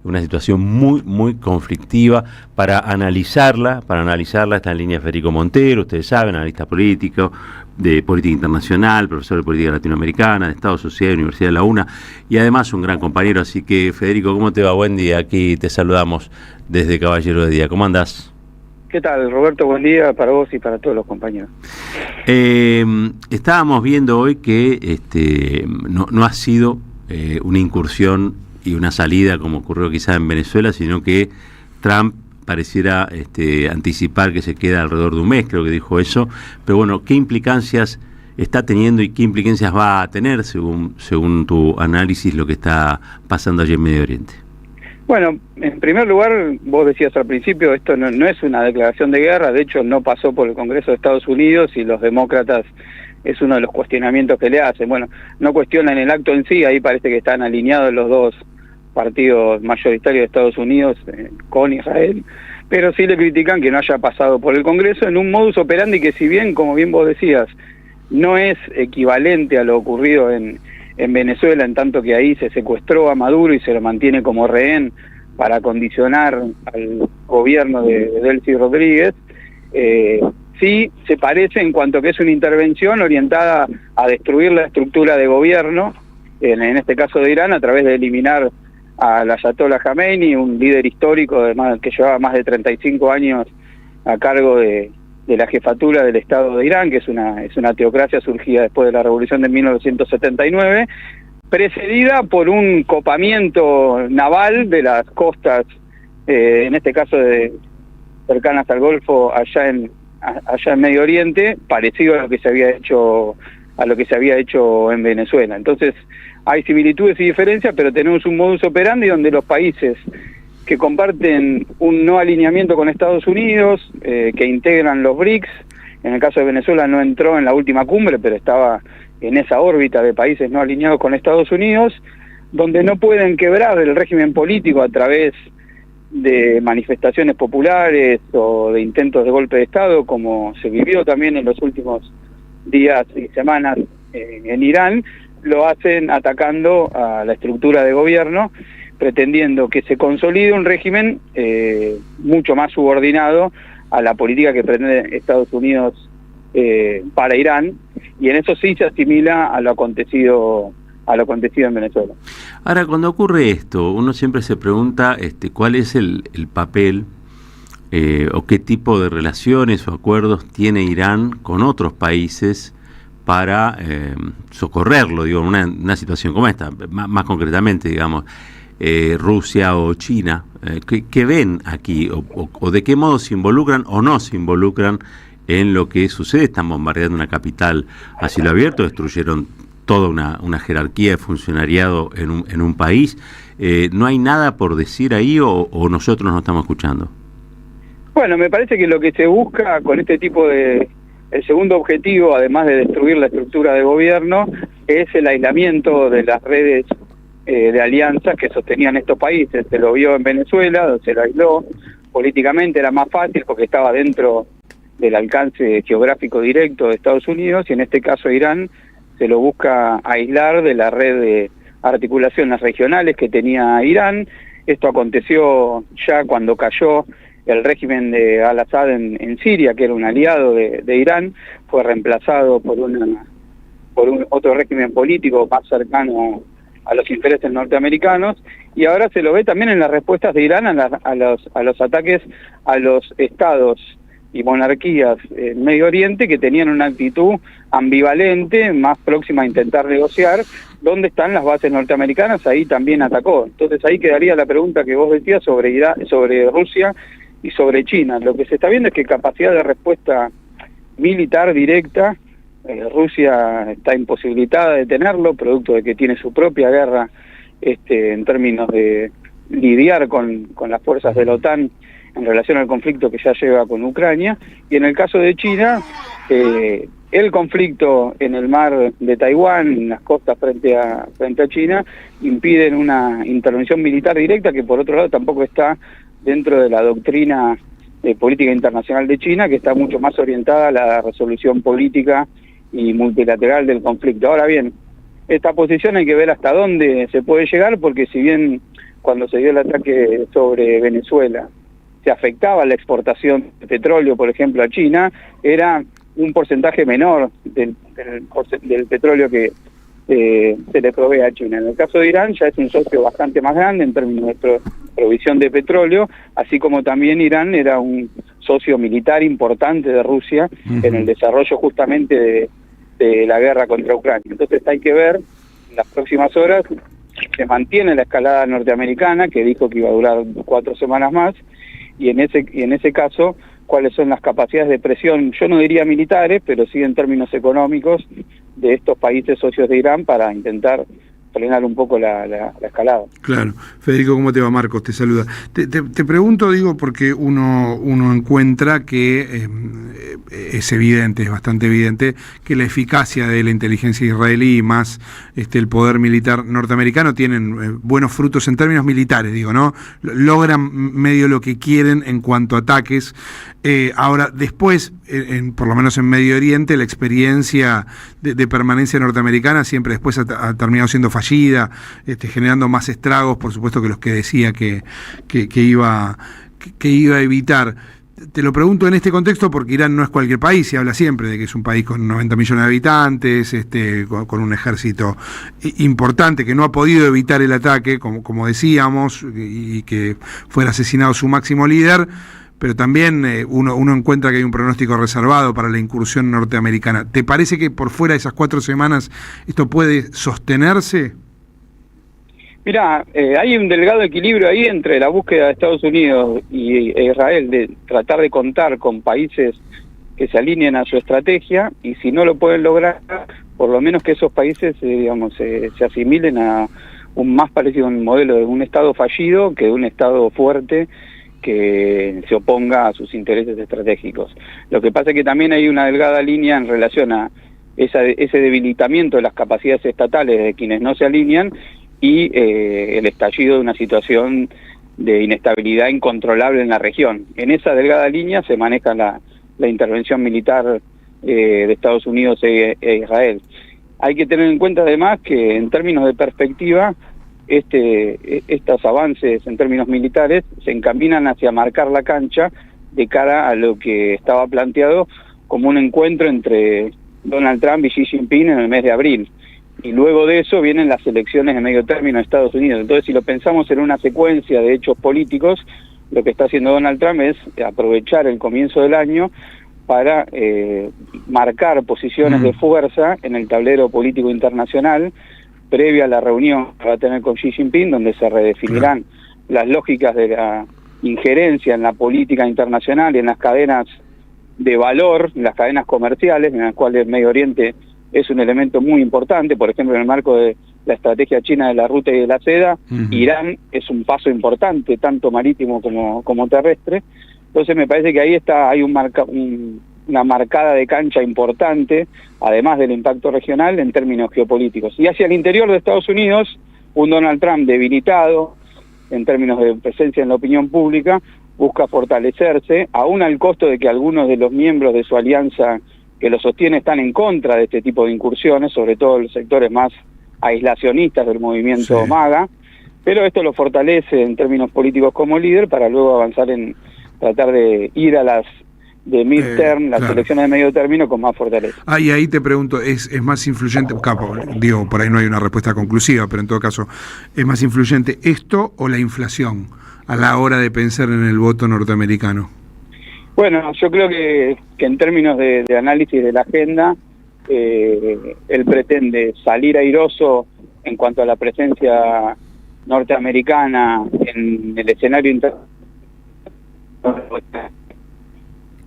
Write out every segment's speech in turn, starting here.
una situación muy conflictiva. Para analizarla está en línea Federico Montero, ustedes saben, analista político, de política internacional, profesor de política latinoamericana, de Estado Social, Universidad de la UNA, y además un gran compañero. Así que, Federico, ¿cómo te va? Buen día, aquí te saludamos desde Caballero de Día. ¿Cómo andás? ¿Qué tal, Roberto? Buen día para vos y para todos los compañeros. Estábamos viendo hoy que no ha sido una incursión y una salida como ocurrió quizá en Venezuela, sino que Trump pareciera anticipar que se queda alrededor de un mes, creo que dijo eso. Pero bueno, ¿qué implicancias está teniendo y qué implicancias va a tener, según tu análisis, lo que está pasando allí en Medio Oriente? Bueno, en primer lugar, vos decías al principio, esto no es una declaración de guerra, de hecho no pasó por el Congreso de Estados Unidos y los demócratas es uno de los cuestionamientos que le hacen. Bueno, no cuestionan el acto en sí, ahí parece que están alineados los dos partidos mayoritarios de Estados Unidos con Israel, pero sí le critican que no haya pasado por el Congreso en un modus operandi que, si bien, como bien vos decías, no es equivalente a lo ocurrido en Venezuela, en tanto que ahí se secuestró a Maduro y se lo mantiene como rehén para condicionar al gobierno de Delcy Rodríguez, sí se parece en cuanto que es una intervención orientada a destruir la estructura de gobierno, en este caso de Irán, a través de eliminar al Ayatollah Khamenei, un líder histórico que llevaba más de 35 años a cargo de la jefatura del Estado de Irán, que es una teocracia surgida después de la revolución de 1979, precedida por un copamiento naval de las costas, en este caso cercanas al Golfo, allá en Medio Oriente, parecido a lo que se había hecho en Venezuela. Entonces hay similitudes y diferencias, pero tenemos un modus operandi donde los países que comparten un no alineamiento con Estados Unidos, que integran los BRICS, en el caso de Venezuela no entró en la última cumbre, pero estaba en esa órbita de países no alineados con Estados Unidos, donde no pueden quebrar el régimen político a través de manifestaciones populares o de intentos de golpe de Estado, como se vivió también en los últimos días y semanas en Irán, lo hacen atacando a la estructura de gobierno, pretendiendo que se consolide un régimen mucho más subordinado a la política que pretende Estados Unidos para Irán, y en eso sí se asimila a lo acontecido en Venezuela. Ahora, cuando ocurre esto, uno siempre se pregunta cuál es el papel o qué tipo de relaciones o acuerdos tiene Irán con otros países para socorrerlo, digo, en una situación como esta, más concretamente, digamos, Rusia o China. ¿Qué ven aquí? O de qué modo se involucran o no se involucran en lo que sucede? Están bombardeando una capital a cielo abierto, destruyeron toda una jerarquía de funcionariado en un país. ¿No hay nada por decir ahí o nosotros no estamos escuchando? Bueno, me parece que lo que se busca con este tipo el segundo objetivo, además de destruir la estructura de gobierno, es el aislamiento de las redes de alianzas que sostenían estos países. Se lo vio en Venezuela, donde se lo aisló. Políticamente era más fácil porque estaba dentro del alcance geográfico directo de Estados Unidos, y en este caso Irán se lo busca aislar de la red de articulaciones regionales que tenía Irán. Esto aconteció ya cuando cayó el régimen de Al-Assad en Siria, que era un aliado de Irán, fue reemplazado por otro régimen político más cercano a los intereses norteamericanos, y ahora se lo ve también en las respuestas de Irán a los ataques a los estados y monarquías en Medio Oriente, que tenían una actitud ambivalente, más próxima a intentar negociar. ¿Dónde están las bases norteamericanas? Ahí también atacó. Entonces ahí quedaría la pregunta que vos decías sobre Rusia y sobre China. Lo que se está viendo es que capacidad de respuesta militar directa, Rusia está imposibilitada de tenerlo, producto de que tiene su propia guerra en términos de lidiar con las fuerzas de la OTAN en relación al conflicto que ya lleva con Ucrania. Y en el caso de China, el conflicto en el mar de Taiwán, en las costas frente a China, impiden una intervención militar directa, que por otro lado tampoco está dentro de la doctrina de política internacional de China, que está mucho más orientada a la resolución política y multilateral del conflicto. Ahora bien, esta posición hay que ver hasta dónde se puede llegar, porque si bien cuando se dio el ataque sobre Venezuela, se afectaba la exportación de petróleo, por ejemplo, a China, era un porcentaje menor del petróleo que se le provee a China. En el caso de Irán ya es un socio bastante más grande en términos de provisión de petróleo, así como también Irán era un socio militar importante de Rusia en el desarrollo justamente de la guerra contra Ucrania. Entonces hay que ver en las próximas horas si se mantiene la escalada norteamericana, que dijo que iba a durar 4 semanas más, y en ese caso cuáles son las capacidades de presión, yo no diría militares, pero sí en términos económicos, de estos países socios de Irán para intentar frenar un poco la escalada. Claro. Federico, ¿cómo te va? Marcos te saluda. Te pregunto, digo, porque uno encuentra que es evidente, es bastante evidente, que la eficacia de la inteligencia israelí y más el poder militar norteamericano tienen buenos frutos en términos militares, digo, ¿no? Logran medio lo que quieren en cuanto a ataques. Ahora, después, por lo menos en Medio Oriente, la experiencia de permanencia norteamericana siempre después ha terminado siendo fallida, generando más estragos, por supuesto, que los que decía que iba a evitar. Te lo pregunto en este contexto porque Irán no es cualquier país, se habla siempre de que es un país con 90 millones de habitantes, con un ejército importante que no ha podido evitar el ataque, como decíamos, y que fuera asesinado su máximo líder, pero también uno encuentra que hay un pronóstico reservado para la incursión norteamericana. ¿Te parece que por fuera de esas 4 semanas esto puede sostenerse? Mira, hay un delgado equilibrio ahí entre la búsqueda de Estados Unidos e Israel de tratar de contar con países que se alineen a su estrategia, y si no lo pueden lograr, por lo menos que esos países se asimilen a un más parecido a un modelo de un Estado fallido que de un Estado fuerte que se oponga a sus intereses estratégicos. Lo que pasa es que también hay una delgada línea en relación a ese debilitamiento de las capacidades estatales de quienes no se alinean y el estallido de una situación de inestabilidad incontrolable en la región. En esa delgada línea se maneja la intervención militar de Estados Unidos e Israel. Hay que tener en cuenta además que en términos de perspectiva, estos avances en términos militares se encaminan hacia marcar la cancha de cara a lo que estaba planteado como un encuentro entre Donald Trump y Xi Jinping en el mes de abril. Y luego de eso vienen las elecciones de medio término de Estados Unidos. Entonces, si lo pensamos en una secuencia de hechos políticos, lo que está haciendo Donald Trump es aprovechar el comienzo del año para marcar posiciones de fuerza en el tablero político internacional, previa a la reunión que va a tener con Xi Jinping, donde se redefinirán las lógicas de la injerencia en la política internacional y en las cadenas de valor, en las cadenas comerciales, en las cuales Medio Oriente es un elemento muy importante. Por ejemplo, en el marco de la estrategia china de la ruta y de la seda, Irán es un paso importante, tanto marítimo como terrestre. Entonces me parece que ahí hay una marcada de cancha importante, además del impacto regional en términos geopolíticos. Y hacia el interior de Estados Unidos, un Donald Trump debilitado en términos de presencia en la opinión pública, busca fortalecerse, aún al costo de que algunos de los miembros de su alianza que lo sostiene están en contra de este tipo de incursiones, sobre todo los sectores más aislacionistas del movimiento MAGA, pero esto lo fortalece en términos políticos como líder para luego avanzar en tratar de ir a las de midterm, las elecciones de medio término con más fortaleza. Y ahí te pregunto, ¿es más influyente, digo, por ahí no hay una respuesta conclusiva, pero en todo caso, ¿es más influyente esto o la inflación a la hora de pensar en el voto norteamericano? Bueno, yo creo que en términos de análisis de la agenda, él pretende salir airoso en cuanto a la presencia norteamericana en el escenario internacional.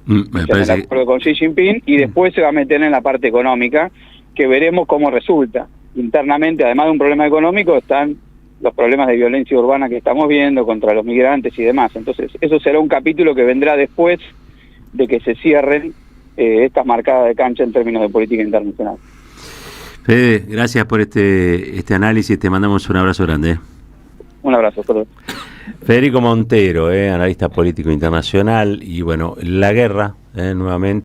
Me parece el acuerdo con Xi Jinping, y después se va a meter en la parte económica, que veremos cómo resulta. Internamente, además de un problema económico, están los problemas de violencia urbana que estamos viendo contra los migrantes y demás. Entonces, eso será un capítulo que vendrá después de que se cierren estas marcadas de cancha en términos de política internacional. Fede, gracias por este análisis, te mandamos un abrazo grande. Un abrazo, todos. Federico Montero, analista político internacional, y bueno, la guerra, nuevamente.